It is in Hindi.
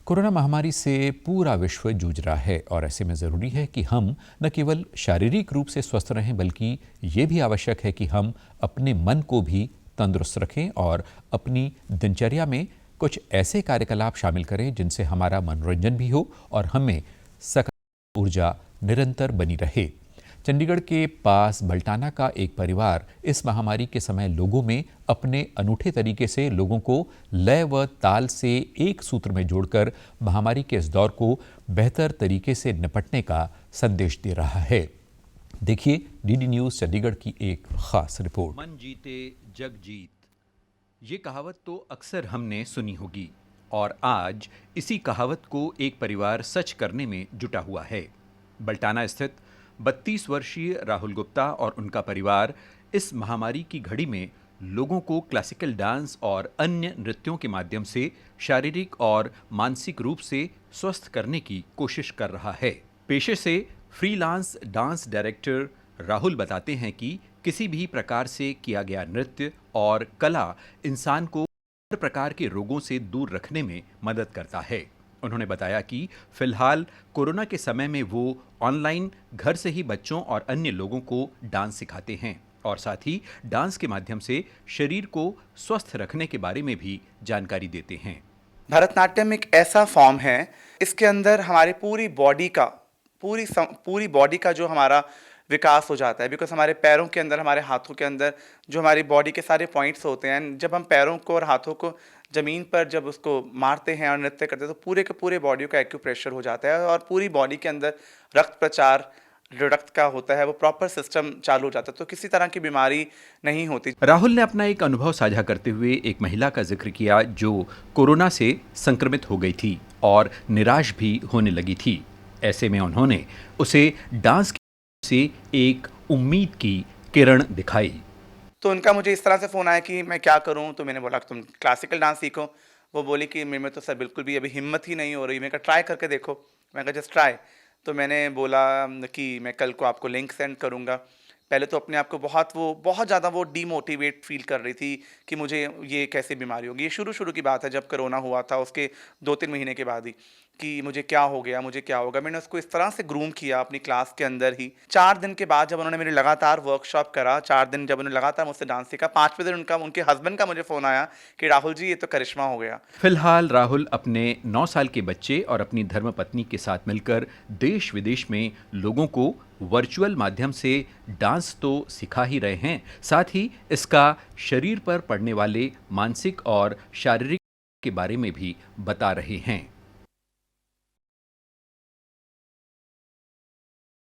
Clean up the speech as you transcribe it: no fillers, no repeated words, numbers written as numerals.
कोरोना महामारी से पूरा विश्व जूझ रहा है और ऐसे में ज़रूरी है कि हम न केवल शारीरिक रूप से स्वस्थ रहें बल्कि ये भी आवश्यक है कि हम अपने मन को भी तंदुरुस्त रखें और अपनी दिनचर्या में कुछ ऐसे कार्यकलाप शामिल करें जिनसे हमारा मनोरंजन भी हो और हमें सकारात्मक ऊर्जा निरंतर बनी रहे। चंडीगढ़ के पास बल्टाना का एक परिवार इस महामारी के समय लोगों में अपने अनूठे तरीके से लोगों को लय व ताल से एक सूत्र में जोड़कर महामारी के इस दौर को बेहतर तरीके से निपटने का संदेश दे रहा है। देखिए डीडी न्यूज़ चंडीगढ़ की एक खास रिपोर्ट। मन जीते जग जीत, ये कहावत तो अक्सर हमने सुनी होगी और आज इसी कहावत को एक परिवार सच करने में जुटा हुआ है। बल्टाना स्थित 32 वर्षीय राहुल गुप्ता और उनका परिवार इस महामारी की घड़ी में लोगों को क्लासिकल डांस और अन्य नृत्यों के माध्यम से शारीरिक और मानसिक रूप से स्वस्थ करने की कोशिश कर रहा है। पेशे से फ्रीलांस डांस डायरेक्टर राहुल बताते हैं कि किसी भी प्रकार से किया गया नृत्य और कला इंसान को हर प्रकार के रोगों से दूर रखने में मदद करता है। उन्होंने बताया कि फिलहाल कोरोना के समय में वो ऑनलाइन घर से ही बच्चों और अन्य लोगों को डांस सिखाते हैं और साथ ही डांस के माध्यम से शरीर को स्वस्थ रखने के बारे में भी जानकारी देते हैं। भरतनाट्यम एक ऐसा फॉर्म है, इसके अंदर हमारी पूरी बॉडी का जो हमारा विकास हो जाता है। बिकॉज हमारे पैरों के अंदर, हमारे हाथों के अंदर जो हमारी बॉडी के सारे पॉइंट्स होते हैं, जब हम पैरों को और हाथों को ज़मीन पर जब उसको मारते हैं और नृत्य करते हैं तो पूरे के पूरे बॉडी का एक्यूप्रेशर हो जाता है और पूरी बॉडी के अंदर रक्त प्रचार जो रक्त का होता है वो प्रॉपर सिस्टम चालू हो जाता है, तो किसी तरह की बीमारी नहीं होती। राहुल ने अपना एक अनुभव साझा करते हुए एक महिला का जिक्र किया जो कोरोना से संक्रमित हो गई थी और निराश भी होने लगी थी। ऐसे में उन्होंने उसे डांस से एक उम्मीद की किरण दिखाई। तो उनका मुझे इस तरह से फ़ोन आया कि मैं क्या करूं, तो मैंने बोला कि तुम क्लासिकल डांस सीखो। वो बोली कि मेरे में तो सर बिल्कुल भी अभी हिम्मत ही नहीं हो रही। मैं कहा ट्राई करके देखो। मैं कहा जस्ट ट्राई। तो मैंने बोला कि मैं कल को आपको लिंक सेंड करूंगा। पहले तो अपने आप को बहुत ज़्यादा वो डीमोटिवेट फील कर रही थी कि मुझे ये कैसे बीमारी होगी। ये शुरू की बात है, जब कोरोना हुआ था उसके 2-3 महीने के बाद ही, कि मुझे क्या हो गया। मैंने उसको इस तरह से ग्रूम किया अपनी क्लास के अंदर ही। 4 दिन के बाद जब उन्होंने मेरे लगातार वर्कशॉप करा, 4 दिन जब उन्होंने लगातार मुझसे डांस सीखा, 5वें दिन उनके हस्बैंड का मुझे फ़ोन आया कि राहुल जी ये तो करिश्मा हो गया। फिलहाल राहुल अपने 9 साल के बच्चे और अपनी धर्मपत्नी के साथ मिलकर देश विदेश में लोगों को वर्चुअल माध्यम से डांस तो सिखा ही रहे हैं, साथ ही इसका शरीर पर पड़ने वाले मानसिक और शारीरिक के बारे में भी बता रहे हैं।